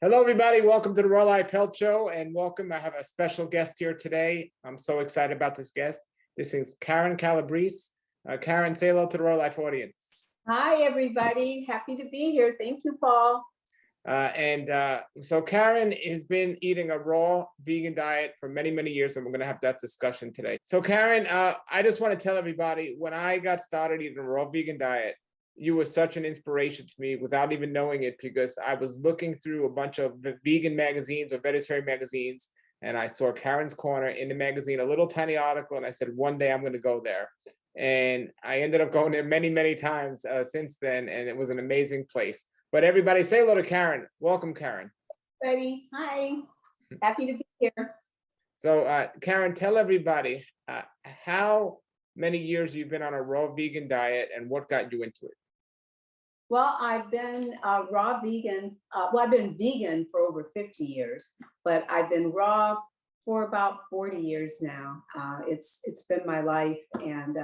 Hello, everybody. Welcome to the Raw Life Health Show, and welcome. I have a special guest here today. I'm so excited about this guest. This is Karyn Calabrese. Karyn, say hello to the Raw Life audience. Hi, everybody. Happy to be here. Thank you, Paul. So Karyn has been eating a raw vegan diet for many, many years, and we're going to have that discussion today. So Karyn, I just want to tell everybody, when I got started eating a raw vegan diet, you were such an inspiration to me without even knowing it, because I was looking through a bunch of vegan magazines or vegetarian magazines, and I saw Karyn's Corner in the magazine, a little tiny article, and I said, one day I'm going to go there. And I ended up going there many, many times since then, and it was an amazing place. But everybody say hello to Karyn. Welcome, Karyn. Buddy, hi. Happy to be here. So Karyn, tell everybody how many years you've been on a raw vegan diet and what got you into it. Well, I've been raw vegan. I've been vegan for over 50 years, but I've been raw for about 40 years now. It's been my life, and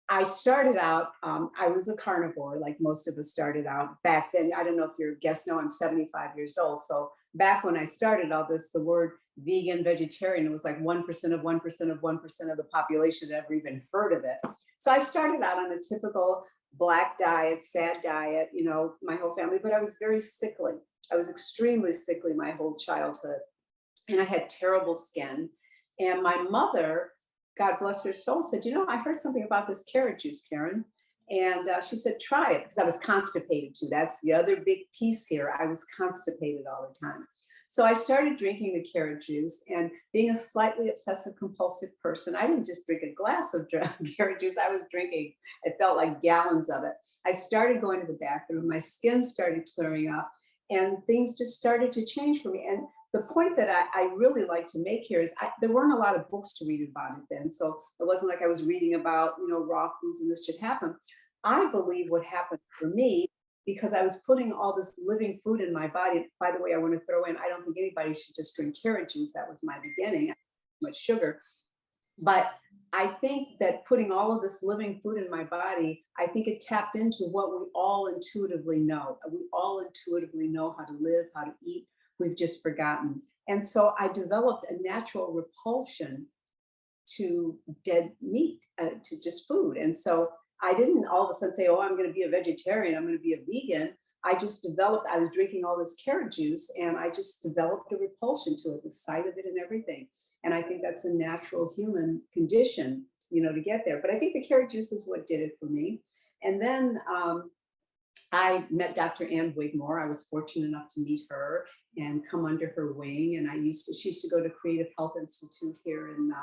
I started out. I was a carnivore, like most of us started out back then. I don't know if your guests know I'm 75 years old. So back when I started all this, the word vegan, vegetarian, it was like 1% of 1% of 1% of the population had ever even heard of it. So I started out on a typical Black diet, sad diet, you know, my whole family, but I was very sickly. I was extremely sickly my whole childhood, and I had terrible skin. And my mother, God bless her soul, said, you know, I heard something about this carrot juice, Karyn. And she said, try it, because I was constipated too. That's the other big piece here. I was constipated all the time. So I started drinking the carrot juice, and being a slightly obsessive compulsive person, I didn't just drink a glass of carrot juice. I was drinking, it felt like gallons of it. I started going to the bathroom, my skin started clearing up, and things just started to change for me. And the point that I really like to make here is there weren't a lot of books to read about it then. So it wasn't like I was reading about, you know, raw foods and this should happen. I believe what happened for me, because I was putting all this living food in my body. By the way, I want to throw in, I don't think anybody should just drink carrot juice. That was my beginning, much sugar. But I think that putting all of this living food in my body, I think it tapped into what we all intuitively know. We all intuitively know how to live, how to eat. We've just forgotten. And so I developed a natural repulsion to dead meat, to just food. And so I didn't all of a sudden say, oh, I'm going to be a vegetarian, I'm going to be a vegan. I just developed, I was drinking all this carrot juice, and I just developed a repulsion to it, the sight of it and everything. And I think that's a natural human condition, you know, to get there. But I think the carrot juice is what did it for me. And then I met Dr. Ann Wigmore. I was fortunate enough to meet her and come under her wing. And she used to go to Creative Health Institute here in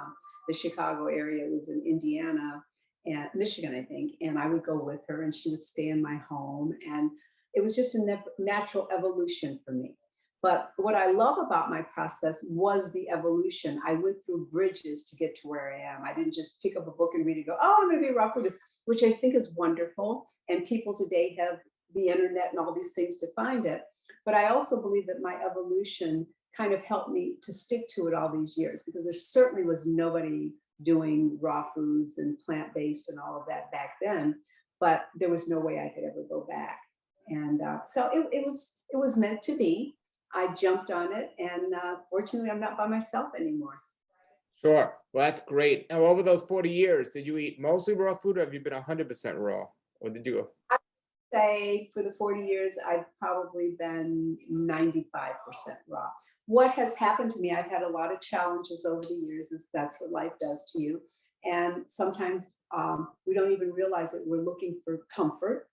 the Chicago area. It was in Indiana and Michigan, I think. And I would go with her, and she would stay in my home. And it was just a natural evolution for me. But what I love about my process was the evolution. I went through bridges to get to where I am. I didn't just pick up a book and read and go, oh, I'm going to be a raw foodist, which I think is wonderful. And people today have the internet and all these things to find it. But I also believe that my evolution kind of helped me to stick to it all these years, because there certainly was nobody doing raw foods and plant-based and all of that back then, but there was no way I could ever go back. And so it was meant to be. I jumped on it, and fortunately I'm not by myself anymore. Sure. Well, that's great. Now, over those 40 years, did you eat mostly raw food, or have you been 100% raw? Or did you? I would say for the 40 years, I've probably been 95% raw. What has happened to me, I've had a lot of challenges over the years, is that's what life does to you. And sometimes we don't even realize that we're looking for comfort.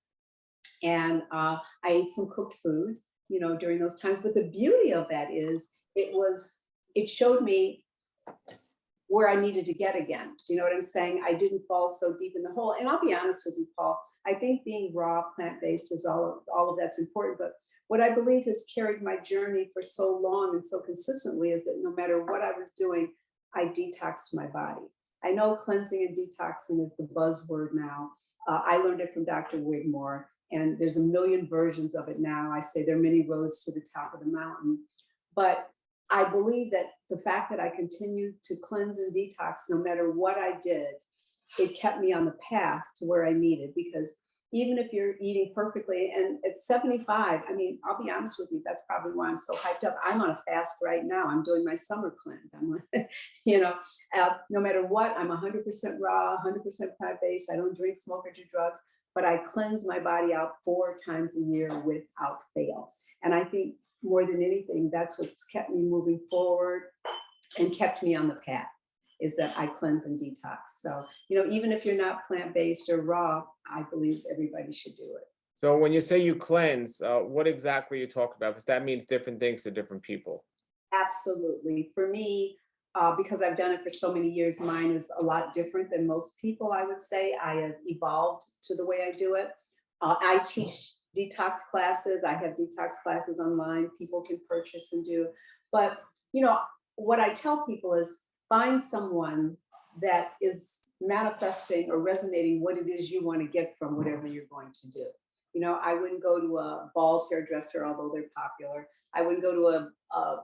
And I ate some cooked food, you know, during those times. But the beauty of that is it showed me where I needed to get again. Do you know what I'm saying? I didn't fall so deep in the hole. And I'll be honest with you, Paul, I think being raw, plant-based is all of that's important. But what I believe has carried my journey for so long and so consistently is that no matter what I was doing, I detoxed my body. I know cleansing and detoxing is the buzzword now. I learned it from Dr. Wigmore, and there's a million versions of it now. I say there are many roads to the top of the mountain. But I believe that the fact that I continued to cleanse and detox, no matter what I did, it kept me on the path to where I needed. Because even if you're eating perfectly. And at 75, I mean, I'll be honest with you, that's probably why I'm so hyped up. I'm on a fast right now. I'm doing my summer cleanse. I'm, you know, no matter what, I'm 100% raw, 100% plant-based. I don't drink, smoke, or do drugs, but I cleanse my body out 4 times a year without fail. And I think more than anything, that's what's kept me moving forward and kept me on the path, is that I cleanse and detox. So, you know, even if you're not plant-based or raw, I believe everybody should do it. So when you say you cleanse, what exactly are you talking about? Because that means different things to different people. Absolutely. For me, because I've done it for so many years, mine is a lot different than most people, I would say. I have evolved to the way I do it. I teach detox classes. I have detox classes online people can purchase and do. But, you know, what I tell people is find someone that is manifesting or resonating what it is you want to get from whatever you're going to do. You know, I wouldn't go to a bald hairdresser, although they're popular. I wouldn't go to a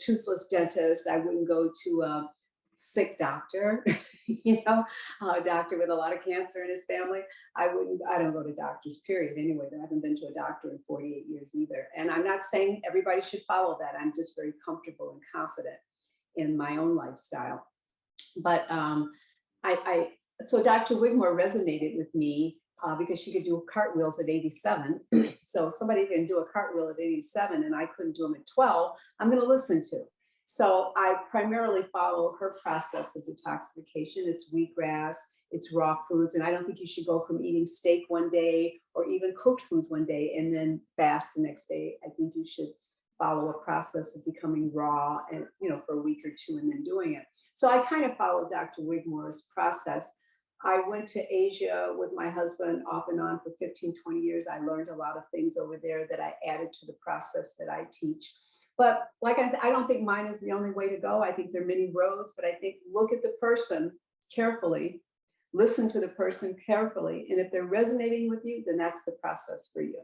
toothless dentist. I wouldn't go to a sick doctor, you know, a doctor with a lot of cancer in his family. I don't go to doctors, period. Anyway, I haven't been to a doctor in 48 years either. And I'm not saying everybody should follow that. I'm just very comfortable and confident in my own lifestyle. But so Dr. Wigmore resonated with me because she could do cartwheels at 87. So somebody can do a cartwheel at 87 and I couldn't do them at 12, I'm going to listen to. So I primarily follow her process of detoxification. It's wheatgrass, it's raw foods. And I don't think you should go from eating steak one day or even cooked foods one day and then fast the next day. I think you should follow a process of becoming raw and, you know, for a week or two and then doing it. So I kind of followed Dr. Wigmore's process. I went to Asia with my husband off and on for 15, 20 years. I learned a lot of things over there that I added to the process that I teach. But like I said, I don't think mine is the only way to go. I think there are many roads, but I think look at the person carefully, listen to the person carefully. And if they're resonating with you, then that's the process for you.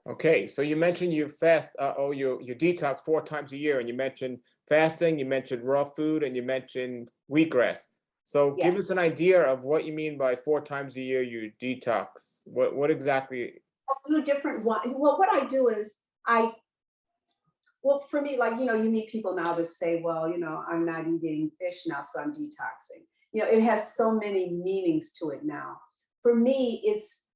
Okay, so you mentioned you fast, you detox 4 times a year, and you mentioned fasting, you mentioned raw food, and you mentioned wheatgrass. So Yes. give us an idea of what you mean by 4 times a year you detox. What exactly? I'll do a different one. Well, what I do is well, for me, like, you know, you meet people now that say, well, you know, I'm not eating fish now, so I'm detoxing. You know, it has so many meanings to it now. For me,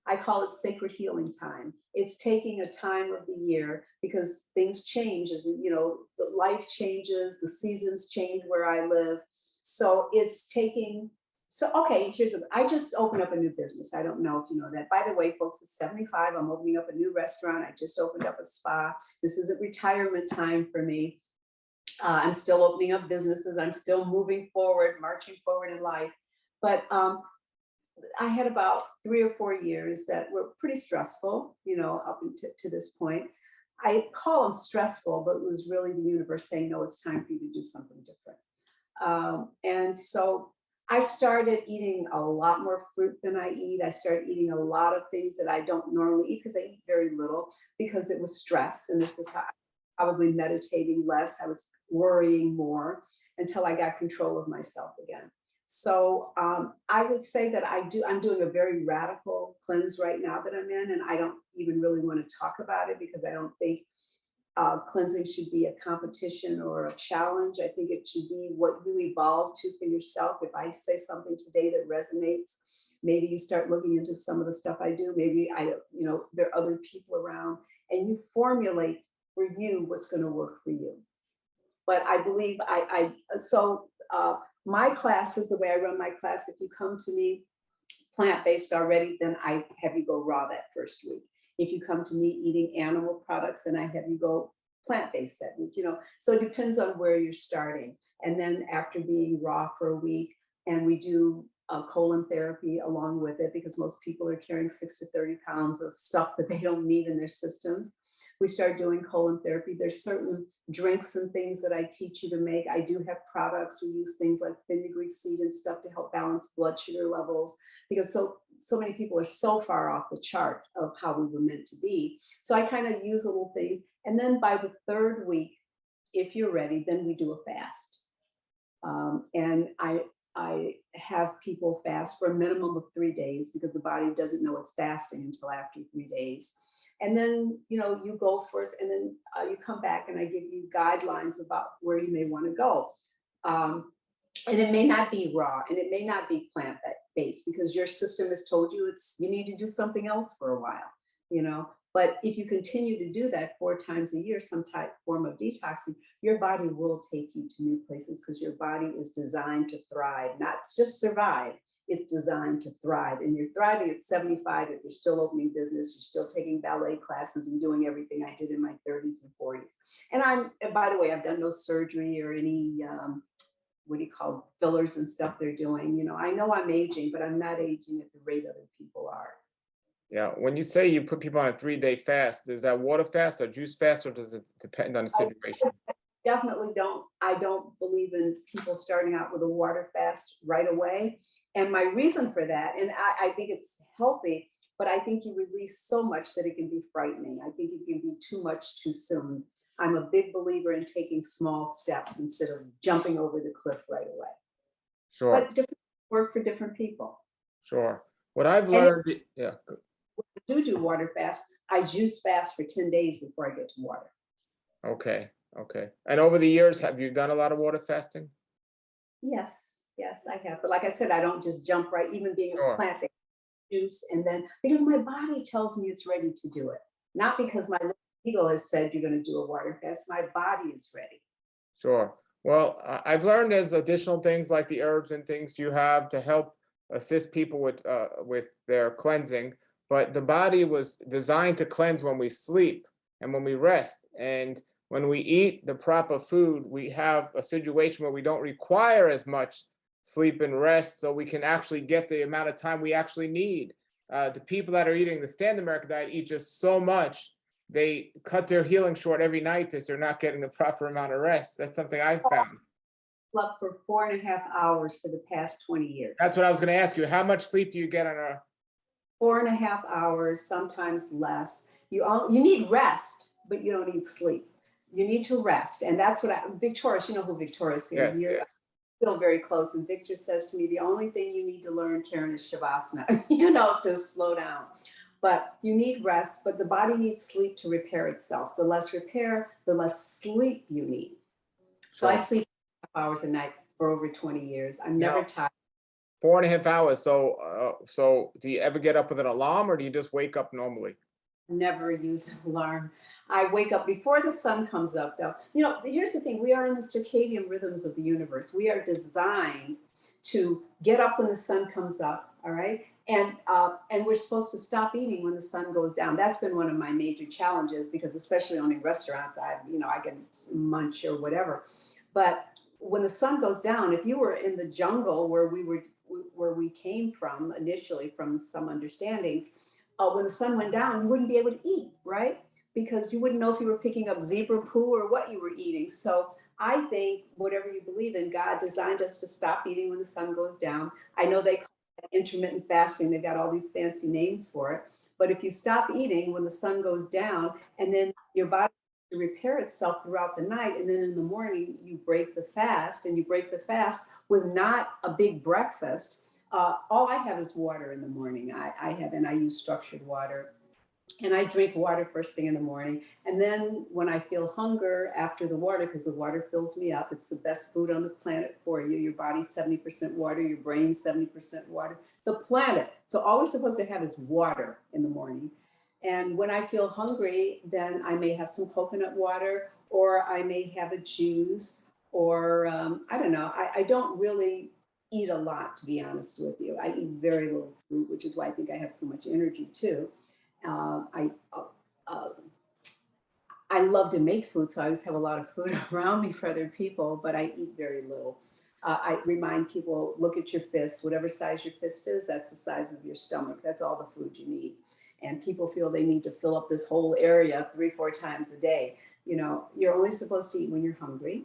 I call it sacred healing time. It's taking a time of the year because things change as, you know, the life changes, the seasons change where I live. So it's taking, okay, I just opened up a new business. I don't know if you know that. By the way, folks, it's 75. I'm opening up a new restaurant. I just opened up a spa. This isn't retirement time for me. I'm still opening up businesses. I'm still moving forward, marching forward in life. But I had about 3 or 4 years that were pretty stressful, you know, up to this point. I call them stressful, but it was really the universe saying, no, it's time for you to do something different. And so I started eating a lot more fruit than I eat. I started eating a lot of things that I don't normally eat because I eat very little because it was stress. And this is how probably meditating less. I was worrying more until I got control of myself again. So I would say that I'm doing a very radical cleanse right now that I'm in, and I don't even really want to talk about it because I don't think cleansing should be a competition or a challenge. I think it should be what you evolve to for yourself. If I say something today that resonates, maybe you start looking into some of the stuff I do. Maybe you know, there are other people around, and you formulate for you what's going to work for you. But I believe my class is the way I run my class. If you come to me plant-based already, then I have you go raw that first week. If you come to me eating animal products, then I have you go plant-based that week, you know. So it depends on where you're starting. And then after being raw for a week, and we do colon therapy along with it, because most people are carrying 6 to 30 pounds of stuff that they don't need in their systems. We start doing colon therapy. There's certain drinks and things that I teach you to make. I do have products. We use things like fenugreek seed and stuff to help balance blood sugar levels, because so many people are so far off the chart of how we were meant to be. So I kind of use little things. And then by the 3rd week, if you're ready, then we do a fast. And I have people fast for a minimum of 3 days because the body doesn't know it's fasting until after 3 days. And then, you go first and then you come back and I give you guidelines about where you may want to go. Um, and it may not be raw and it may not be plant based because your system has told you you need to do something else for a while, you know. But if you continue to do that 4 times a year, some type form of detoxing, your body will take you to new places because your body is designed to thrive, not just survive. It's designed to thrive. And you're thriving at 75 if you're still opening business, you're still taking ballet classes and doing everything I did in my 30s and 40s. And by the way, I've done no surgery or any what do you call fillers and stuff they're doing. I know I'm aging, but I'm not aging at the rate other people are. Yeah. When you say you put people on a 3-day fast, is that water fast or juice fast, or does it depend on the situation? Definitely don't. I don't believe in people starting out with a water fast right away. And my reason for that, and I think it's healthy, but I think you release so much that it can be frightening. I think it can be too much too soon. I'm a big believer in taking small steps instead of jumping over the cliff right away. Sure. But different work for different people. Sure. What I've And if learned, yeah. I do water fast, I juice fast for 10 days before I get to water. Okay. Okay. And over the years, have you done a lot of water fasting? Yes, I have. But like I said, I don't just jump right, even being a Sure. plant juice, and then because my body tells me it's ready to do it, not because my ego has said you're going to do a water fast. My body is ready. Sure. Well, I've learned there's additional things like the herbs and things you have to help assist people with their cleansing. But the body was designed to cleanse when we sleep and when we rest. And when we eat the proper food, we have a situation where we don't require as much sleep and rest, so we can actually get the amount of time we actually need. The people that are eating the standard American diet eat just so much they cut their healing short every night because they're not getting the proper amount of rest. That's something I've found. Slept for 4.5 hours for the past 20 years. That's what I was going to ask you. How much sleep do you get on a 4.5 hours, sometimes less. You need rest, but you don't need sleep. You need to rest. And that's what Victorious, you know who Victorious is. yes, yes. Feel very close. And Victor says to me, the only thing you need to learn, Karyn, is Shavasana, to slow down. But you need rest, but the body needs sleep to repair itself. The less repair, the less sleep you need. So I sleep 5 hours a night for over 20 years. I'm never tired. 4.5 hours. So do you ever get up with an alarm or do you just wake up normally? Never use an alarm. I wake up before the sun comes up, though. Here's the thing. We are in the circadian rhythms of the universe. We are designed to get up when the sun comes up, all right? And we're supposed to stop eating when the sun goes down. That's been one of my major challenges because especially owning restaurants, I can munch or whatever. But when the sun goes down, if you were in the jungle where we came from initially from some understandings, when the sun went down, you wouldn't be able to eat, right? Because you wouldn't know if you were picking up zebra poo or what you were eating. So I think whatever you believe in, God designed us to stop eating when the sun goes down. I know they call it intermittent fasting. They've got all these fancy names for it. But if you stop eating when the sun goes down and then your body to repair itself throughout the night, and then in the morning you break the fast, and you break the fast with not a big breakfast. All I have is water in the morning. I use structured water, and I drink water first thing in the morning. And then when I feel hunger after the water, because the water fills me up, it's the best food on the planet for you. Your body's 70% water, your brain's 70% water, the planet. So all we're supposed to have is water in the morning. And when I feel hungry, then I may have some coconut water, or I may have a juice, or I don't know. I don't really eat a lot, to be honest with you. I eat very little fruit, which is why I think I have so much energy too. I love to make food, so I always have a lot of food around me for other people, but I eat very little. I remind people, look at your fist. Whatever size your fist is, that's the size of your stomach. That's all the food you need. And people feel they need to fill up this whole area 3-4 times a day. You're only supposed to eat when you're hungry,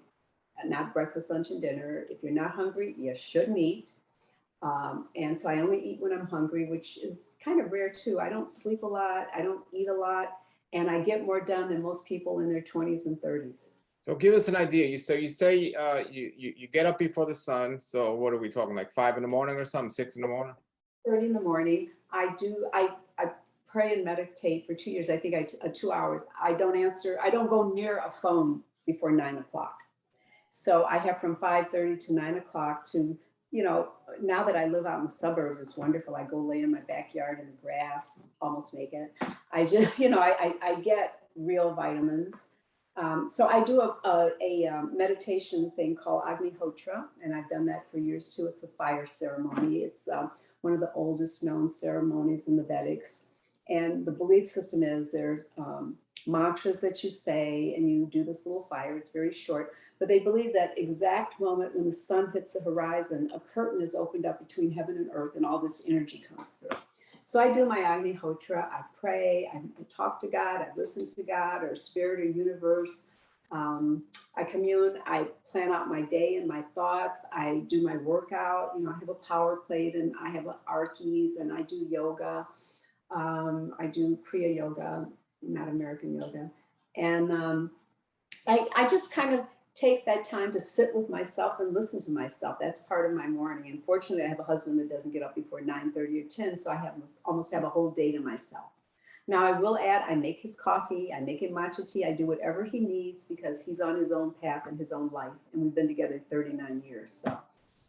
not breakfast, lunch, and dinner. If you're not hungry, you shouldn't eat. And so I only eat when I'm hungry, which is kind of rare too. I don't sleep a lot. I don't eat a lot. And I get more done than most people in their 20s and 30s. So give us an idea. You say you get up before the sun. So what are we talking, like 5 in the morning or something, 6 in the morning? 30 in the morning. I pray and meditate for 2 years. I think 2 hours. I don't go near a phone before 9 o'clock. So I have from 5:30 to 9 o'clock to, now that I live out in the suburbs, it's wonderful. I go lay in my backyard in the grass, almost naked. I just, I get real vitamins. So I do a meditation thing called Agnihotra, and I've done that for years too. It's a fire ceremony. It's one of the oldest known ceremonies in the Vedics. And the belief system is there are mantras that you say, and you do this little fire. It's very short, but they believe that exact moment when the sun hits the horizon, a curtain is opened up between heaven and earth, and all this energy comes through. So I do my Agnihotra, I pray, I talk to God, I listen to God or spirit or universe. I commune, I plan out my day and my thoughts. I do my workout. I have a power plate and I have Archis, and I do yoga. I do Kriya yoga, not American yoga. And I just kind of take that time to sit with myself and listen to myself. That's part of my morning. And fortunately, I have a husband that doesn't get up before 9:30 or 10, so I almost have a whole day to myself. Now, I will add, I make his coffee, I make him matcha tea, I do whatever he needs because he's on his own path and his own life. And we've been together 39 years. So.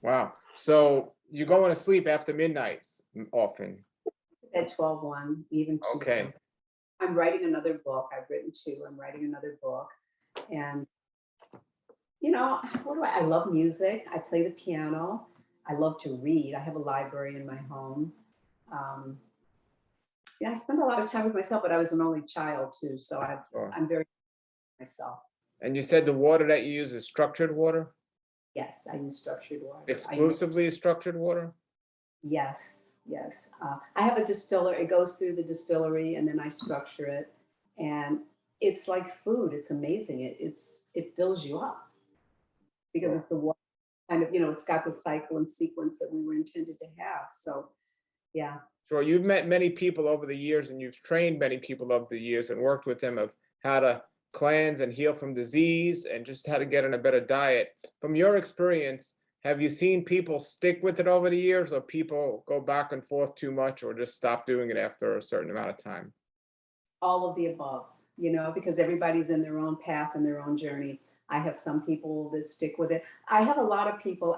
Wow. So you going to sleep after midnight often? At 12:01, even 2. Okay. I'm writing another book. I've written 2. I'm writing another book. And, I love music. I play the piano. I love to read. I have a library in my home. I spend a lot of time with myself, but I was an only child too. So Sure. I'm very myself. And you said the water that you use is structured water? Yes, I use structured water. Exclusively structured water? Yes. I have a distiller. It goes through the distillery and then I structure it. And it's like food. It's amazing. It fills you up because it's the water kind of, it's got the cycle and sequence that we were intended to have. So, yeah. Sure. You've met many people over the years and you've trained many people over the years and worked with them of how to cleanse and heal from disease and just how to get on a better diet. From your experience, have you seen people stick with it over the years, or people go back and forth too much or just stop doing it after a certain amount of time? All of the above, because everybody's in their own path and their own journey. I have some people that stick with it. I have people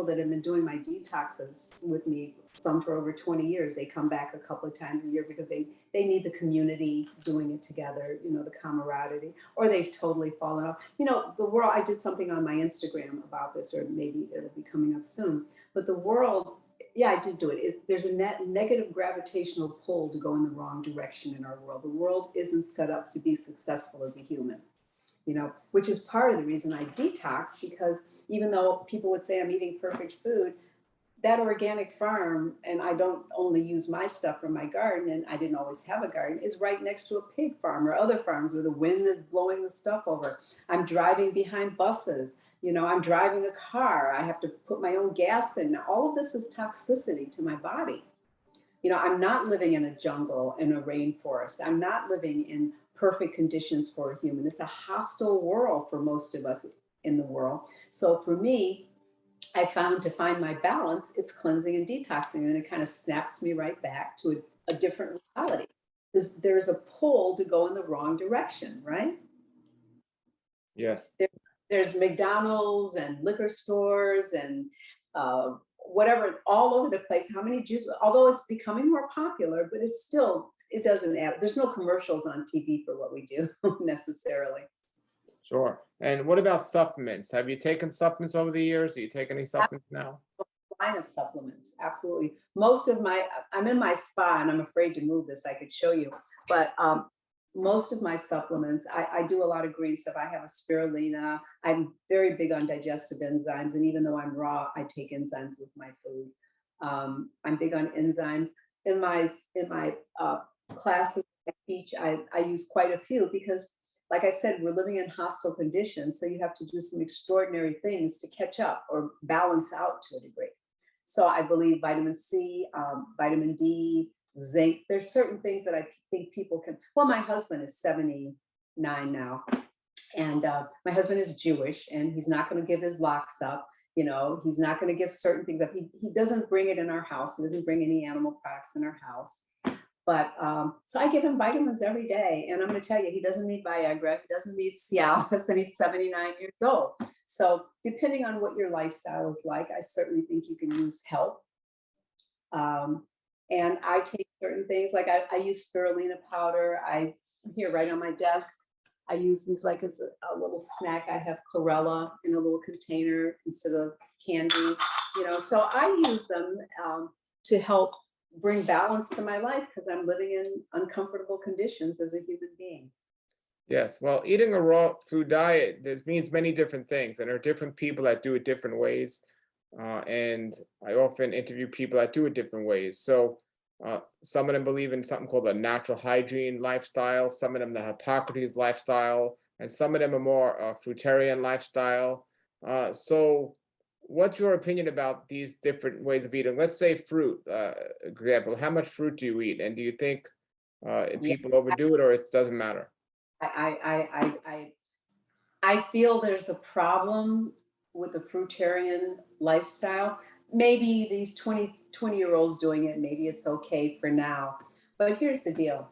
that have been doing my detoxes with me, some for over 20 years. They come back a couple of times a year because they need the community doing it together, the camaraderie, or they've totally fallen off. The world, I did something on my Instagram about this, or maybe it'll be coming up soon, but the world, yeah, I did do it. There's a negative gravitational pull to go in the wrong direction in our world. The world isn't set up to be successful as a human. Which is part of the reason I detox, because even though people would say I'm eating perfect food, that organic farm, and I don't only use my stuff from my garden, and I didn't always have a garden, is right next to a pig farm or other farms where the wind is blowing the stuff over. I'm driving behind buses. I'm driving a car. I have to put my own gas in. Now, all of this is toxicity to my body. I'm not living in a jungle, in a rainforest. I'm not living in perfect conditions for a human. It's a hostile world for most of us in the world. So for me, I found to find my balance, it's cleansing and detoxing, and it kind of snaps me right back to a different reality. There's a pull to go in the wrong direction, right? Yes. There's McDonald's and liquor stores and whatever all over the place. How many Jews, although it's becoming more popular, but it doesn't add. There's no commercials on TV for what we do necessarily. Sure. And what about supplements? Have you taken supplements over the years? Do you take any supplements now? Line of supplements, absolutely. I'm in my spa and I'm afraid to move this. I could show you, but most of my supplements, I do a lot of green stuff. I have a spirulina. I'm very big on digestive enzymes, and even though I'm raw, I take enzymes with my food. I'm big on enzymes. In my classes I teach, I use quite a few because, like I said, we're living in hostile conditions, so you have to do some extraordinary things to catch up or balance out to a degree. So I believe vitamin C, vitamin D, zinc. There's certain things that I think people can. Well, my husband is 79 now, And my husband is Jewish, and he's not going to give his locks up. You know, he's not going to give certain things up. He doesn't bring it in our house. He doesn't bring any animal products in our house. But so I give him vitamins every day. And I'm going to tell you, he doesn't need Viagra. He doesn't need Cialis, and he's 79 years old. So depending on what your lifestyle is like, I certainly think you can use help. And I take certain things, like I use spirulina powder. Here right on my desk, I use these like as a little snack. I have chlorella in a little container instead of candy, you know. So I use them to help bring balance to my life because I'm living in uncomfortable conditions as a human being. Yes, well, eating a raw food diet, this means many different things, and there are different people that do it different ways. And I often interview people that do it different ways. So some of them believe in something called a natural hygiene lifestyle, some of them the Hippocrates lifestyle, and some of them are more fruitarian lifestyle. So what's your opinion about these different ways of eating? Let's say fruit, example, how much fruit do you eat? And do you think Yeah, people overdo it, or it doesn't matter? I feel there's a problem with the fruitarian lifestyle. Maybe these 20-year-olds doing it, maybe it's okay for now. But here's the deal.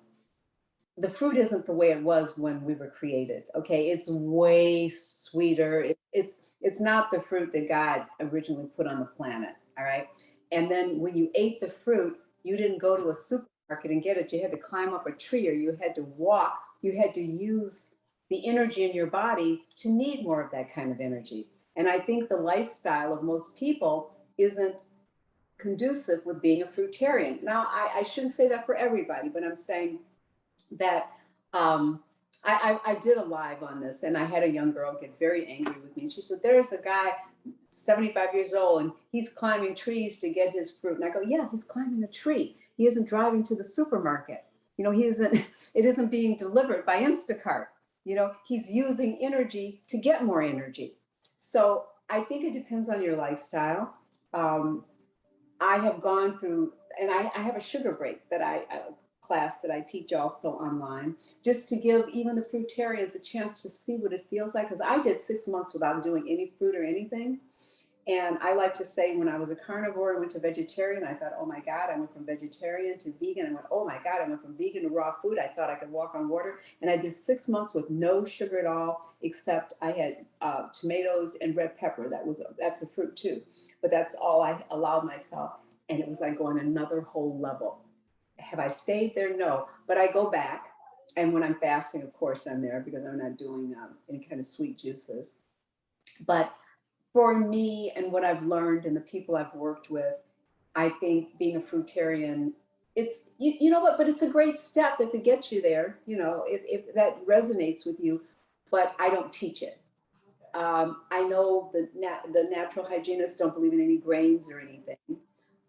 The fruit isn't the way it was when we were created. Okay, it's way sweeter. It's not the fruit that God originally put on the planet. All right. And then when you ate the fruit, you didn't go to a supermarket and get it. You had to climb up a tree, or you had to walk. You had to use the energy in your body to need more of that kind of energy. And I think the lifestyle of most people isn't conducive with being a fruitarian. Now, I shouldn't say that for everybody, but I'm saying that I did a live on this, and I had a young girl get very angry with me. And she said, there's a guy 75 years old, and he's climbing trees to get his fruit. And I go, yeah, he's climbing a tree. He isn't driving to the supermarket. You know, it isn't being delivered by Instacart. You know, he's using energy to get more energy. So I think it depends on your lifestyle. I have gone through, and I have a sugar break that class that I teach also online, just to give even the fruitarians a chance to see what it feels like. Because I did 6 months without doing any fruit or anything. And I like to say, when I was a carnivore, I went to vegetarian. I thought, oh my God, I went from vegetarian to vegan. I went, oh my God, I went from vegan to raw food. I thought I could walk on water. And I did 6 months with no sugar at all, except I had tomatoes and red pepper. That's a fruit too. But that's all I allowed myself. And it was like going another whole level. Have I stayed there? No. But I go back. And when I'm fasting, of course, I'm there because I'm not doing any kind of sweet juices. But for me and what I've learned and the people I've worked with, I think being a fruitarian, it's, you know what, but it's a great step if it gets you there, you know, if that resonates with you, but I don't teach it. I know the natural hygienists don't believe in any grains or anything.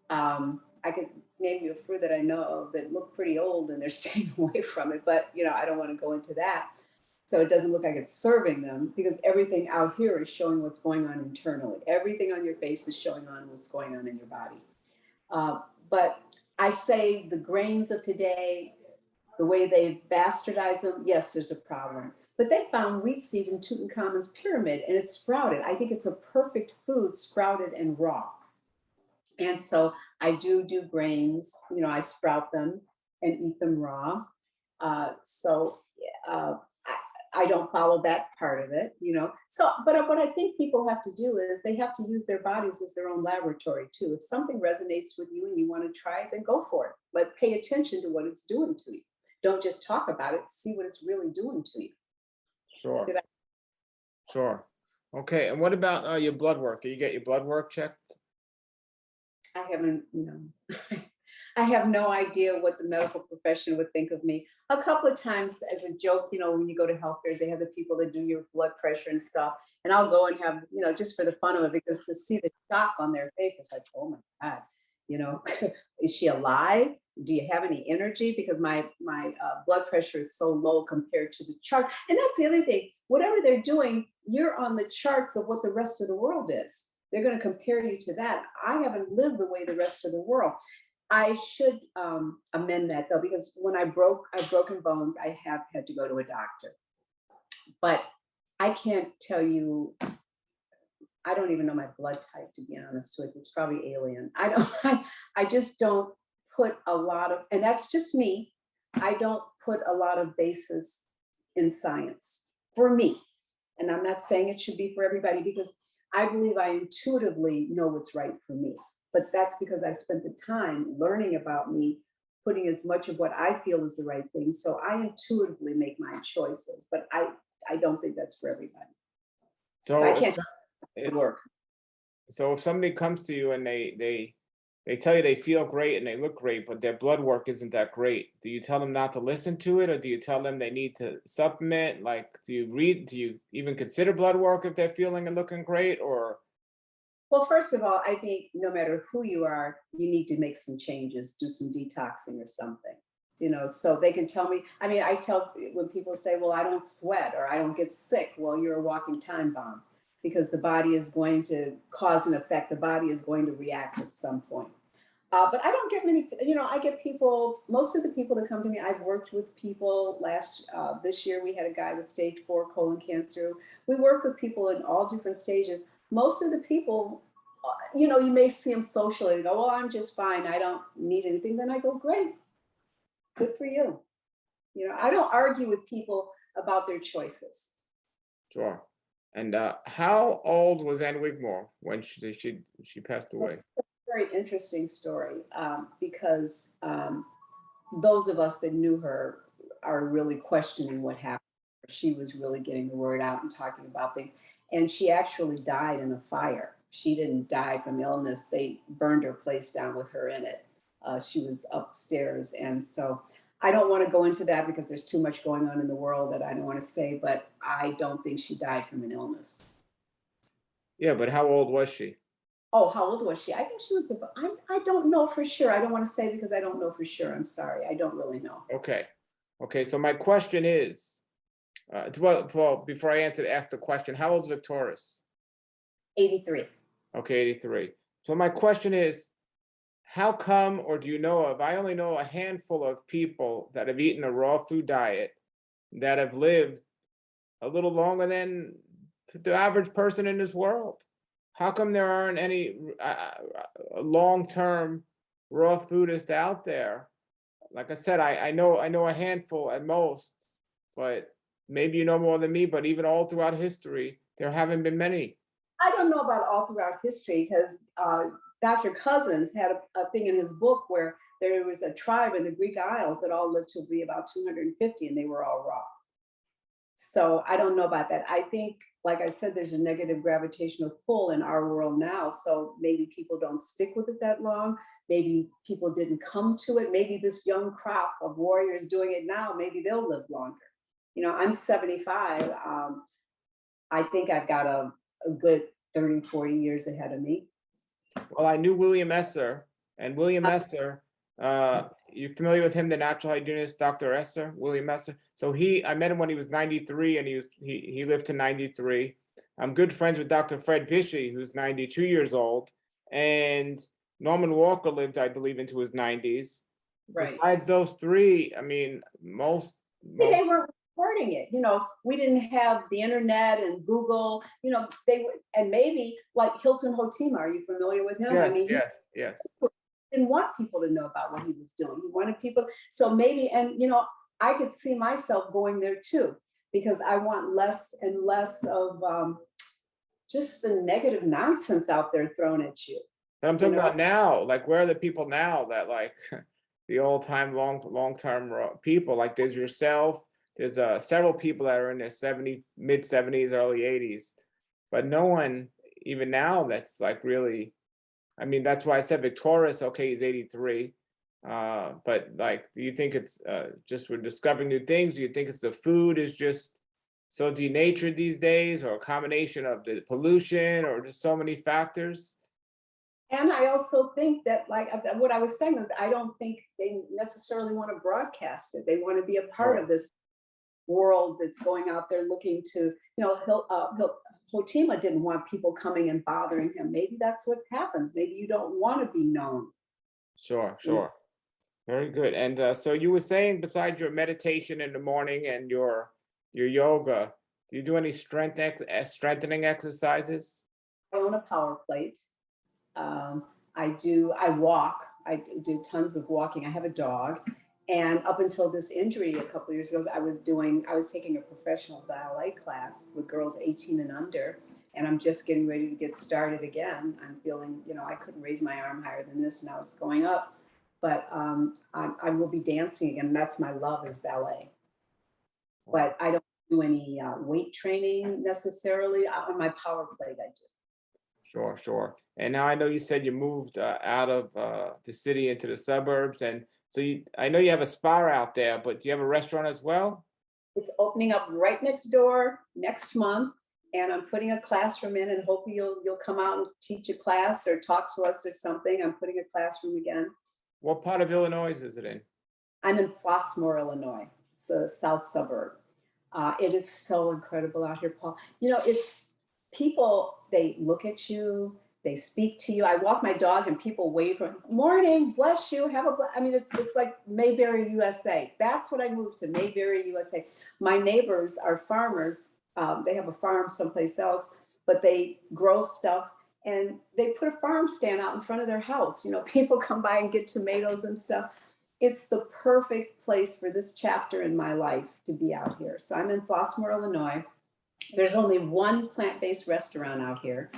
I could name you a fruit that I know of that look pretty old and they're staying away from it, but you know, I don't want to go into that. So it doesn't look like it's serving them, because everything out here is showing what's going on internally. Everything on your face is showing on what's going on in your body. But I say the grains of today, the way they bastardize them, yes, there's a problem. But they found wheat seed in Tutankhamun's pyramid, and it's sprouted. I think it's a perfect food, sprouted and raw. And so I do grains, you know, I sprout them and eat them raw. So I don't follow that part of it, you know. So, but what I think people have to do is they have to use their bodies as their own laboratory too. If something resonates with you and you want to try it, then go for it. But pay attention to what it's doing to you. Don't just talk about it, see what it's really doing to you. Sure. Sure. Okay. And what about your blood work? Do you get your blood work checked? I haven't, you know, I have no idea what the medical profession would think of me. A couple of times as a joke, you know, when you go to health fairs, they have the people that do your blood pressure and stuff. And I'll go and have, you know, just for the fun of it, because to see the shock on their face, it's like, oh my God, you know, is she alive? Do you have any energy? Because my blood pressure is so low compared to the chart. And that's the other thing, whatever they're doing, you're on the charts of what the rest of the world is. They're going to compare you to that. I haven't lived the way the rest of the world. I should amend that though, because when I've broken bones, I have had to go to a doctor. But I can't tell you, I don't even know my blood type, to be honest with you. It's probably alien. I don't, I just don't put a lot of, and that's just me. I don't put a lot of basis in science for me. And I'm not saying it should be for everybody, because I believe I intuitively know what's right for me. But that's because I've spent the time learning about me, putting as much of what I feel is the right thing. So I intuitively make my choices, but I don't think that's for everybody. So I So can't work. so if somebody comes to you and they tell you they feel great and they look great, but their blood work isn't that great, do you tell them not to listen to it, or do you tell them they need to supplement? Like, do you even consider blood work if they're feeling and looking great? Or Well, first of all, I think no matter who you are, you need to make some changes, do some detoxing or something, so they can tell me. I mean, I tell, when people say, well, I don't sweat or I don't get sick, well, you're a walking time bomb, because the body is going to cause and effect. The body is going to react at some point. But I don't get many, I get people, most of the people that come to me, I've worked with people this year, we had a guy with stage 4 colon cancer. We work with people in all different stages. Most of the people, you may see them socially, they go, well, I'm just fine, I don't need anything. Then I go, great, good for you. I don't argue with people about their choices. sure. And how old was Ann Wigmore when she passed away? Very interesting story, because those of us that knew her are really questioning what happened. She was really getting the word out and talking about things. And she actually died in a fire. She didn't die from illness. They burned her place down with her in it. She was upstairs. And so I don't want to go into that because there's too much going on in the world that I don't want to say, but I don't think she died from an illness. Yeah, but how old was she? Oh, how old was she? I think she was about, I don't know for sure. I don't want to say because I don't know for sure. I'm sorry. I don't really know. Okay, so my question is, well, before I ask the question, how old is Victorious? 83. Okay, 83. So my question is, how come, or do you know of, I only know a handful of people that have eaten a raw food diet that have lived a little longer than the average person in this world. How come there aren't any long-term raw foodists out there? Like I said, I know a handful at most, but maybe you know more than me, but even all throughout history, there haven't been many. I don't know about all throughout history, because Dr. Cousins had a thing in his book where there was a tribe in the Greek Isles that all lived to be about 250, and they were all raw. So I don't know about that. I think, like I said, there's a negative gravitational pull in our world now. So maybe people don't stick with it that long. Maybe people didn't come to it. Maybe this young crop of warriors doing it now, maybe they'll live longer. I'm 75. I think I've got a good 30, 40 years ahead of me. Well, I knew William Esser, and William Esser, you're familiar with him, the natural hygienist, Dr. Esser, William Esser. So I met him when he was 93, and he lived to 93. I'm good friends with Dr. Fred Bishey, who's 92 years old, and Norman Walker lived, I believe, into his 90s. Right. Besides those three, I mean, most they were recording it. We didn't have the internet and Google. They were, and maybe like Hilton Hotima. Are you familiar with him? Yes, I mean, yes. Didn't want people to know about what he was doing. He wanted people. So maybe, and I could see myself going there too, because I want less and less of just the negative nonsense out there thrown at you. But I'm talking about now, like, where are the people now that like the old time, long-term people? Like, there's yourself, there's several people that are in their mid 70s, early 80s, but no one even now that's like really, I mean, that's why I said Victorious, okay, he's 83. But like, do you think it's just we're discovering new things? Do you think it's the food is just so denatured these days, or a combination of the pollution, or just so many factors? And I also think that, like what I was saying, is I don't think they necessarily want to broadcast it. They want to be a part of this world that's going out there looking to, Hotima didn't want people coming and bothering him. Maybe that's what happens. Maybe you don't want to be known. Sure. Very good. And so you were saying, besides your meditation in the morning and your yoga, Do you do any strengthening exercises? I own a power plate. I walk, do tons of walking. I have a dog. And up until this injury a couple of years ago, I was taking a professional ballet class with girls 18 and under. And I'm just getting ready to get started again. I'm feeling, I couldn't raise my arm higher than this. Now it's going up. But I will be dancing again. That's my love, is ballet. But I don't do any weight training necessarily. On my power plate, I do. Sure, sure. And now I know you said you moved out of the city into the suburbs, and so I know you have a spa out there, but do you have a restaurant as well? It's opening up right next door next month, and I'm putting a classroom in, and hopefully you'll come out and teach a class or talk to us or something. I'm putting a classroom again. What part of Illinois is it in? I'm in Flossmoor, Illinois. It's a south suburb. It is so incredible out here, Paul. It's people, they look at you, they speak to you. I walk my dog and people wave for morning, bless you, it's like Mayberry, USA. That's what I moved to, Mayberry, USA. My neighbors are farmers. They have a farm someplace else, but they grow stuff, and they put a farm stand out in front of their house. People come by and get tomatoes and stuff. It's the perfect place for this chapter in my life to be out here. So I'm in Flossmoor, Illinois. There's only one plant-based restaurant out here,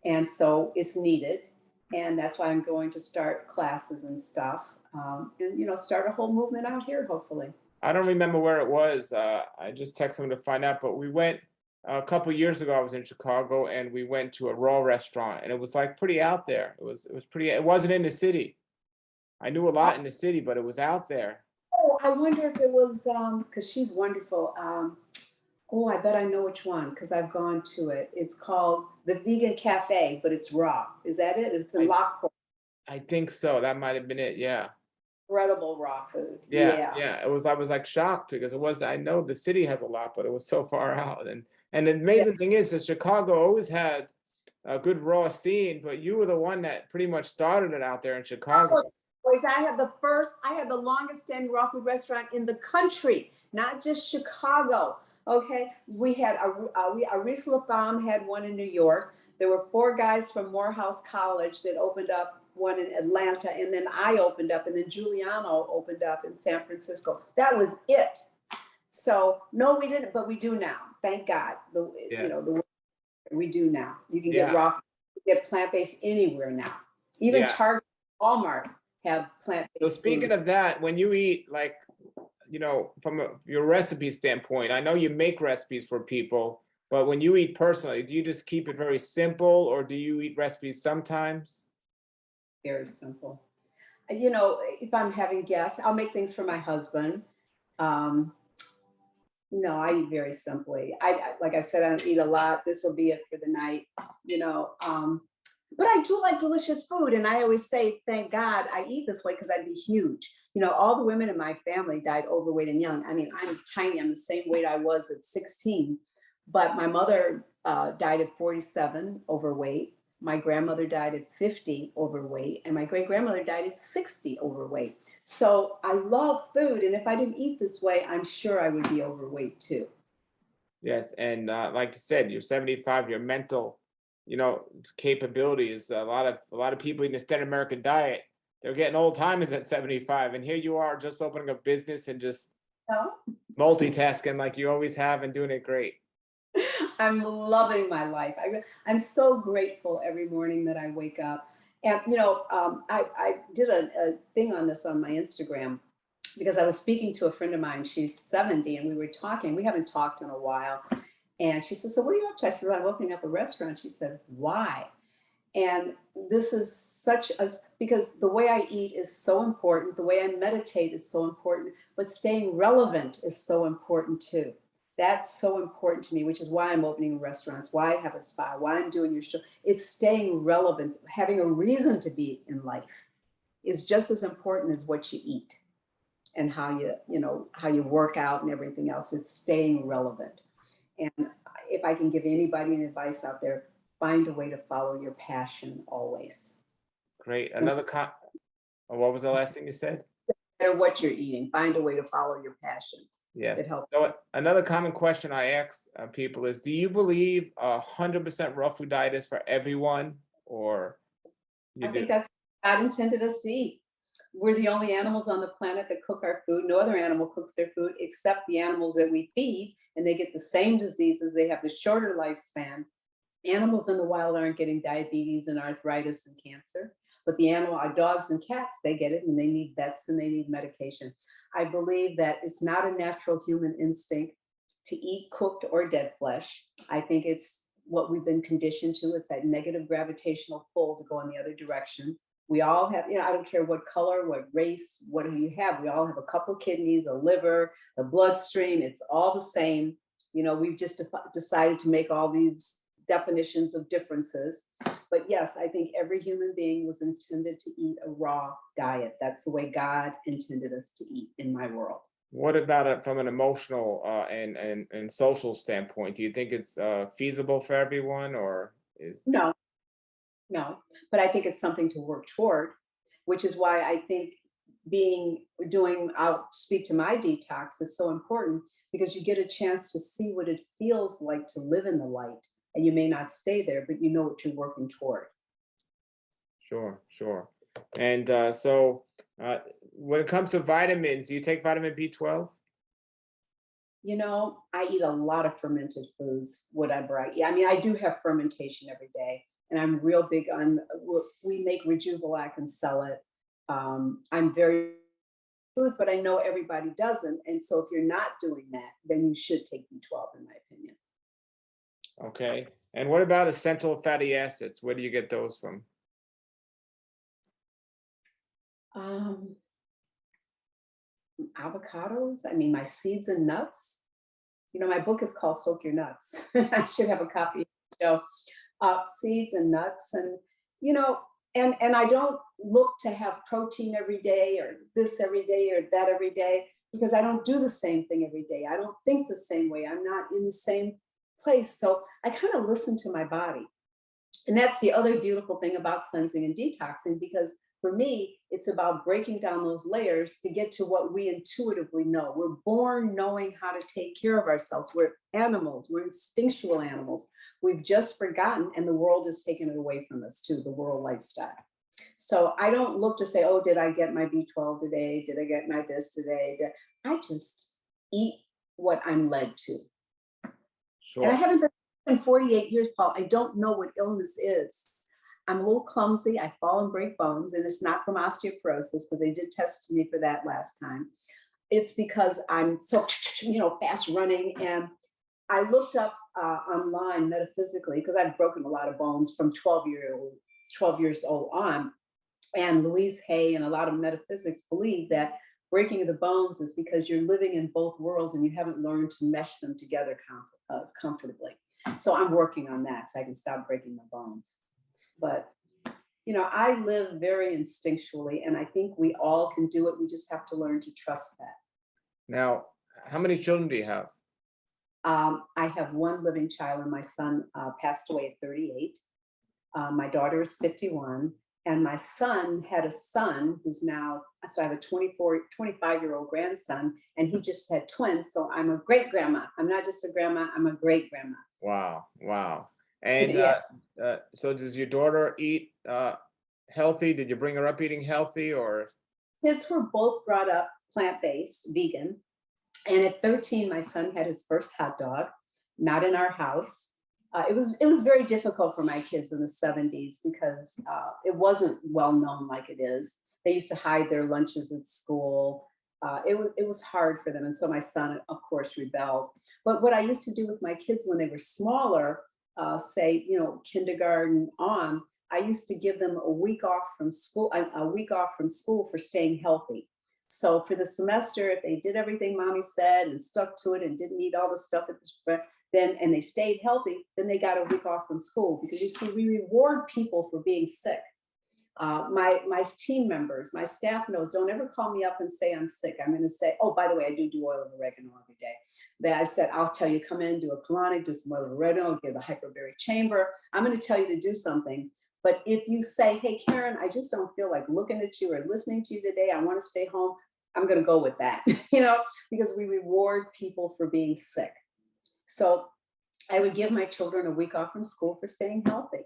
and so it's needed. And that's why I'm going to start classes and stuff, and start a whole movement out here, hopefully. I don't remember where it was. I just texted someone to find out, but we went a couple of years ago. I was in Chicago, and we went to a raw restaurant, and it was like pretty out there. It was pretty. It wasn't in the city. I knew a lot in the city, but it was out there. Oh, I wonder if it was because she's wonderful. I bet I know which one because I've gone to it. It's called the Vegan Cafe, but it's raw. Is that it? It's in Lockport. I think so. That might have been it. Yeah. Incredible raw food. Yeah. It was. I was like shocked because it was. I know the city has a lot, but it was so far out. And the amazing thing is that Chicago always had a good raw scene, but you were the one that pretty much started it out there in Chicago. Boys, I had the longest standing raw food restaurant in the country, not just Chicago. Okay, we had Aris Lafam had one in New York. There were 4 guys from Morehouse College that opened up one in Atlanta, and then I opened up, and then Giuliano opened up in San Francisco. That was it. So no, we didn't, but we do now. Thank God. We do now. You can get raw, get plant-based anywhere now. Even Target, Walmart have plant-based. So speaking of that, when you eat, like, from your recipe standpoint, I know you make recipes for people, but when you eat personally, do you just keep it very simple, or do you eat recipes sometimes? Very simple. If I'm having guests, I'll make things for my husband. No, I eat very simply. Like I said, I don't eat a lot. This will be it for the night, but I do like delicious food. And I always say, thank God I eat this way because I'd be huge. All the women in my family died overweight and young. I mean, I'm tiny. I'm the same weight I was at 16. But my mother died at 47, overweight. My grandmother died at 50, overweight. And my great-grandmother died at 60, overweight. So I love food. And if I didn't eat this way, I'm sure I would be overweight too. Yes. And like you said, you're 75, your mental, capability is a lot of people eating a standard American diet. They're getting old timers at 75. And here you are just opening a business and just multitasking like you always have and doing it great. I'm loving my life. I'm so grateful every morning that I wake up. And, I did a thing on this on my Instagram because I was speaking to a friend of mine. She's 70 and we were talking. We haven't talked in a while. And she said, so what are you up to? I said, I'm opening up a restaurant. She said, why? And this is because the way I eat is so important. The way I meditate is so important, but staying relevant is so important too. That's so important to me, which is why I'm opening restaurants, why I have a spa, why I'm doing your show. It's staying relevant. Having a reason to be in life is just as important as what you eat and how you work out and everything else. It's staying relevant. And if I can give anybody an advice out there, find a way to follow your passion always. Great. What was the last thing you said? No matter what you're eating, find a way to follow your passion. Yes. It helps. So another common question I ask people is, do you believe 100% raw food diet is for everyone, or you I do? think that's God intended us to eat. We're the only animals on the planet that cook our food. No other animal cooks their food except the animals that we feed, and they get the same diseases. They have the shorter lifespan. Animals in the wild aren't getting diabetes and arthritis and cancer, but our dogs and cats, they get it, and they need vets and they need medication. I believe that it's not a natural human instinct to eat cooked or dead flesh. I think it's what we've been conditioned to. It's that negative gravitational pull to go in the other direction. We all have, I don't care what color, what race, what do you have? We all have a couple kidneys, a liver, a bloodstream. It's all the same. We've just decided to make all these definitions of differences. But yes, I think every human being was intended to eat a raw diet. That's the way God intended us to eat in my world. What about it from an emotional and social standpoint? Do you think it's feasible for everyone, or is? No, no, but I think it's something to work toward, which is why I think I'll speak to my detox is so important, because you get a chance to see what it feels like to live in the light. And you may not stay there, but you know what you're working toward. Sure, sure. And so when it comes to vitamins, do you take vitamin B12? I eat a lot of fermented foods, whatever I mean, I do have fermentation every day, and I'm real big on, we make Rejuvelac and sell it. I'm very foods, but I know everybody doesn't. And so if you're not doing that, then you should take B12, in my opinion. Okay. And what about essential fatty acids? Where do you get those from? Avocados, I mean, my seeds and nuts. My book is called Soak Your Nuts. I should have a copy. Seeds and nuts, and and I don't look to have protein every day or this every day or that every day, because I don't do the same thing every day. I don't think the same way. I'm not in the same place. So I kind of listen to my body. And that's the other beautiful thing about cleansing and detoxing, because for me, it's about breaking down those layers to get to what we intuitively know. We're born knowing how to take care of ourselves. We're animals, we're instinctual animals. We've just forgotten, and the world has taken it away from us too, the world lifestyle. So I don't look to say, oh, did I get my B12 today? Did I get my this today? I just eat what I'm led to. Sure. And I haven't been in 48 years, Paul. I don't know what illness is. I'm a little clumsy. I fall and break bones, and it's not from osteoporosis, because they did test me for that last time. It's because I'm so, fast running. And I looked up online metaphysically, because I've broken a lot of bones from 12 years old on. And Louise Hay and a lot of metaphysics believe that breaking of the bones is because you're living in both worlds and you haven't learned to mesh them together comfortably. So I'm working on that so I can stop breaking my bones. But, I live very instinctually, and I think we all can do it. We just have to learn to trust that. Now, how many children do you have? I have one living child, and my son passed away at 38. My daughter is 51. And my son had a son who's now, so I have a 25-year-old grandson, and he just had twins. So I'm a great grandma. I'm not just a grandma, I'm a great grandma. Wow, wow. And Yeah. So does your daughter eat healthy? Did you bring her up eating healthy, or? Kids were both brought up plant-based, vegan. And at 13, my son had his first hot dog, not in our house. It was very difficult for my kids in the 70s, because it wasn't well known like it is. They used to hide their lunches at school. It was hard for them. And so my son, of course, rebelled. But what I used to do with my kids when they were smaller, say, kindergarten on, I used to give them a week off from school for staying healthy. So for the semester, if they did everything mommy said and stuck to it and didn't eat all the stuff and they stayed healthy, then they got a week off from school. Because you see, we reward people for being sick. My team members, my staff knows, don't ever call me up and say I'm sick. I'm going to say, oh, by the way, I do oil of oregano every day. That I said, I'll tell you, come in, do a colonic, do some oil of oregano, give a hyperbaric chamber. I'm going to tell you to do something. But if you say, hey, Karyn, I just don't feel like looking at you or listening to you today, I want to stay home, I'm going to go with that, because we reward people for being sick. So I would give my children a week off from school for staying healthy.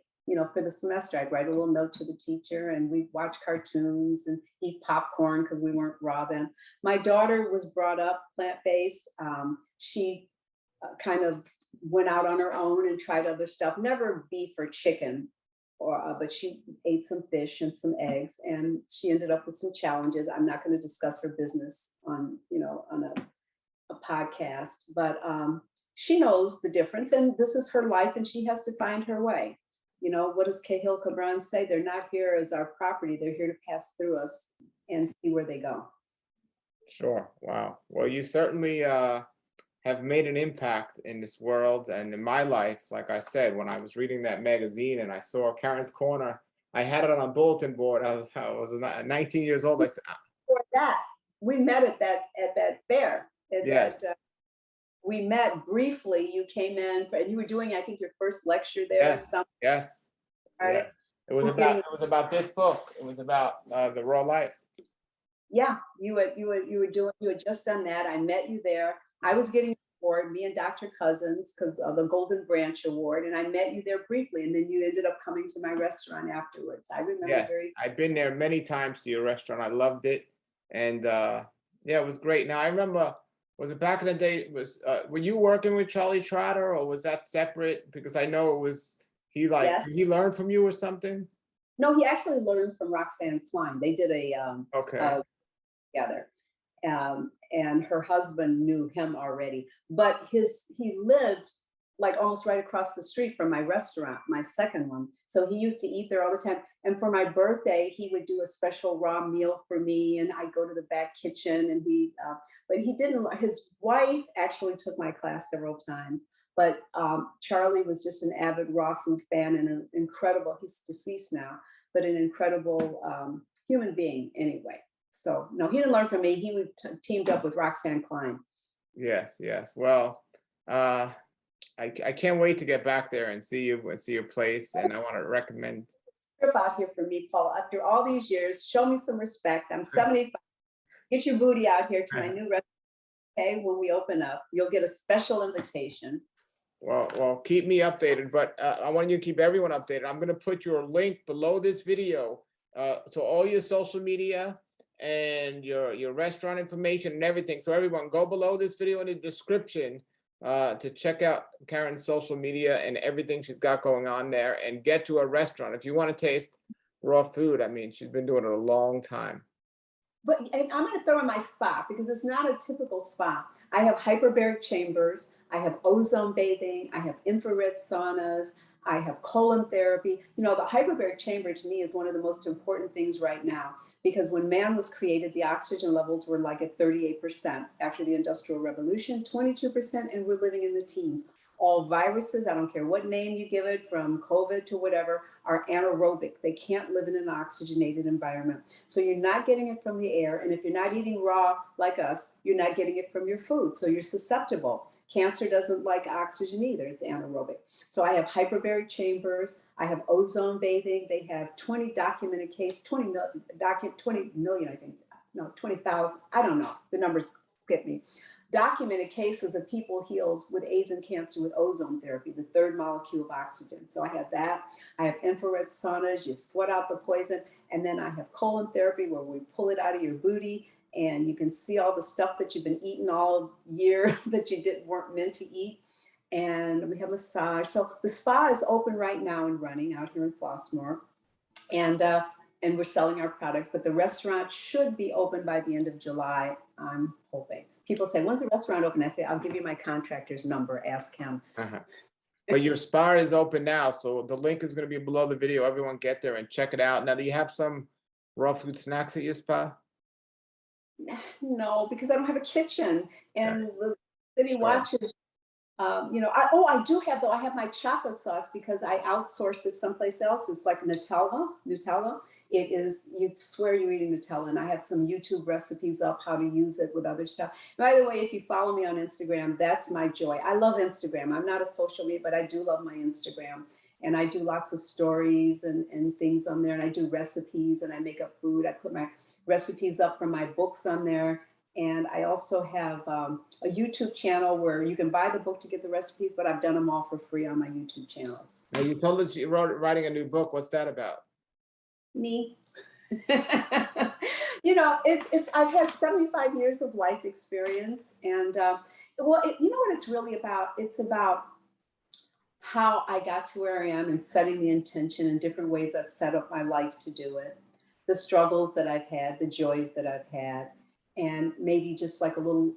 For the semester, I'd write a little note to the teacher and we'd watch cartoons and eat popcorn because we weren't raw then. My daughter was brought up plant-based. She kind of went out on her own and tried other stuff, never beef or chicken, but she ate some fish and some eggs, and she ended up with some challenges. I'm not going to discuss her business on a podcast, but she knows the difference, and this is her life, and she has to find her way. What does Cahill Cabran say? They're not here as our property. They're here to pass through us and see where they go. Sure. Wow. Well, you certainly have made an impact in this world and in my life. Like I said, when I was reading that magazine and I saw Karyn's Corner, I had it on a bulletin board. I was 19 years old. I said, for that, we met at that fair. yes. We met briefly. You came in and you were doing, I think, your first lecture there. Yes. Yes. Right? Yeah. It was about this book. It was about the raw life. Yeah, you had just done that. I met you there. I was getting an award, me and Dr. Cousins, because of the Golden Branch Award, and I met you there briefly, and then you ended up coming to my restaurant afterwards. I remember. Yes, I've been there many times to your restaurant. I loved it, and yeah, it was great. Now I remember, was it back in the day? Were you working with Charlie Trotter, or was that separate? Because I know it was Yes. Did he learn from you or something? No, he actually learned from Roxanne Klein. They did together. And her husband knew him already, but he lived like almost right across the street from my restaurant, my second one. So he used to eat there all the time. And for my birthday, he would do a special raw meal for me, and I'd go to the back kitchen, and but he didn't. His wife actually took my class several times, but Charlie was just an avid raw food fan and an incredible. He's deceased now, but an incredible human being anyway. So no, he didn't learn from me. He teamed up with Roxanne Klein. Yes, yes. Well, I can't wait to get back there and see you and see your place. And I want to recommend. Trip out here for me, Paul. After all these years, show me some respect. I'm 75. Get your booty out here to my new restaurant. Okay, when we open up, you'll get a special invitation. Well, keep me updated, but I want you to keep everyone updated. I'm going to put your link below this video, so all your social media and your restaurant information and everything. So everyone, go below this video in the description to check out Karyn's social media and everything she's got going on there, and get to a restaurant if you want to taste raw food. I mean, she's been doing it a long time. But I'm going to throw in my spa, because it's not a typical spa. I have hyperbaric chambers. I have ozone bathing. I have infrared saunas. I have colon therapy. The hyperbaric chamber to me is one of the most important things right now, because when man was created, the oxygen levels were like at 38%. After the Industrial Revolution, 22%, and we're living in the teens. All viruses, I don't care what name you give it, from COVID to whatever, are anaerobic. They can't live in an oxygenated environment. So you're not getting it from the air. And if you're not eating raw like us, you're not getting it from your food. So you're susceptible. Cancer doesn't like oxygen either. It's anaerobic. So I have hyperbaric chambers. I have ozone bathing. They have 20 documented cases, 20 million, I think. No, 20,000. I don't know. The numbers skip me. Documented cases of people healed with AIDS and cancer with ozone therapy, the third molecule of oxygen. So I have that. I have infrared saunas. You sweat out the poison. And then I have colon therapy, where we pull it out of your booty, and you can see all the stuff that you've been eating all year that you weren't meant to eat. And we have massage. So the spa is open right now and running out here in Flossmoor. And we're selling our product, but the restaurant should be open by the end of July, I'm hoping. People say, when's the restaurant open? I say, I'll give you my contractor's number, ask him. But your spa is open now, so the link is going to be below the video. Everyone get there and check it out. Now, do you have some raw food snacks at your spa? No, because I don't have a kitchen, and the city watches. I do have, though. I have my chocolate sauce, because I outsource it someplace else. It's like Nutella. It is, you'd swear you're eating Nutella. And I have some YouTube recipes up how to use it with other stuff. By the way, if you follow me on Instagram, that's my joy. I love Instagram. I'm not a social media, but I do love my Instagram. And I do lots of stories and things on there. And I do recipes, and I make up food. I put my recipes up from my books on there. And I also have a YouTube channel where you can buy the book to get the recipes, but I've done them all for free on my YouTube channels. Now, you told us you're writing a new book. What's that about? Me. You know, it's I've had 75 years of life experience, and well, you know what it's really about? It's about how I got to where I am and setting the intention in different ways I've set up my life to do it, the struggles that I've had, the joys that I've had, and maybe just like a little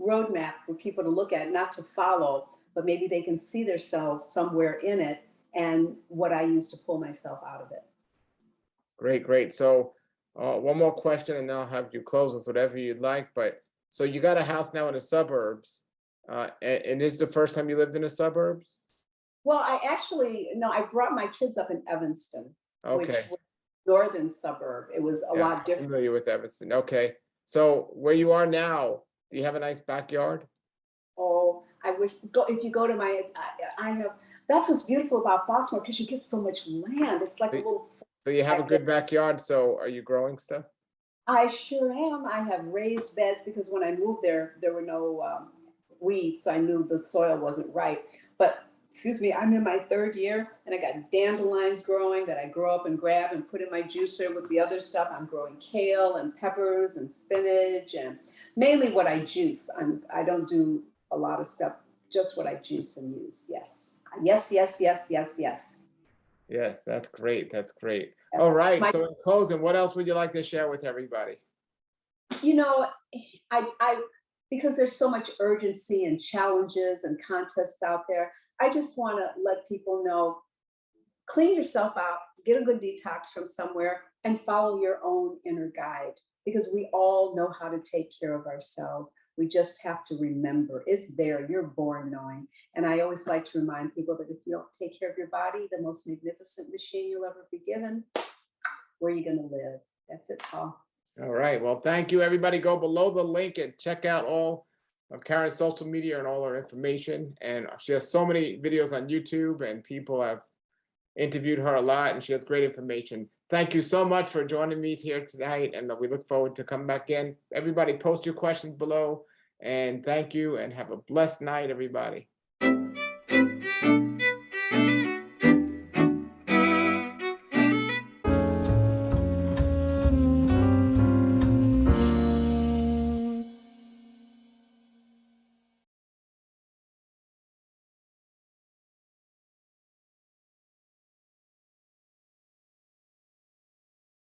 roadmap for people to look at, not to follow, but maybe they can see themselves somewhere in it and what I use to pull myself out of it. Great, great. So one more question and then I'll have you close with whatever you'd like. But so you got a house now in the suburbs. And this is the first time you lived in the suburbs? Well, no, I brought my kids up in Evanston, which Okay. was northern suburb. It was a lot I'm different. familiar with Evanston. Okay. So where you are now, do you have a nice backyard? Oh, I wish, if you go to my, I have, that's what's beautiful about Baltimore, because you get so much land. It's like a little. So you have a good backyard. So are you growing stuff? I sure am. I have raised beds because when I moved there, there were no weeds, so I knew the soil wasn't right. But excuse me, I'm in my 3rd year and I got dandelions growing that I grow up and grab and put in my juicer with the other stuff. I'm growing kale and peppers and spinach, and mainly what I juice. I don't do a lot of stuff, just what I juice and use. Yes. Yes, yes, yes, yes, yes. Yes, that's great. That's great. All right. So in closing, what else would you like to share with everybody? You know, because there's so much urgency and challenges and contests out there, I just want to let people know, clean yourself out, get a good detox from somewhere, and follow your own inner guide, because we all know how to take care of ourselves. We just have to remember it's there. You're born knowing. And I always like to remind people that if you don't take care of your body, the most magnificent machine you'll ever be given, where are you going to live? That's it, Paul. All right. Well, thank you, everybody. Go below the link and check out all of Karyn's social media and all her information. And she has so many videos on YouTube, and people have interviewed her a lot, and she has great information. Thank you so much for joining me here tonight, and we look forward to coming back in. Everybody, post your questions below, and thank you, and have a blessed night, everybody.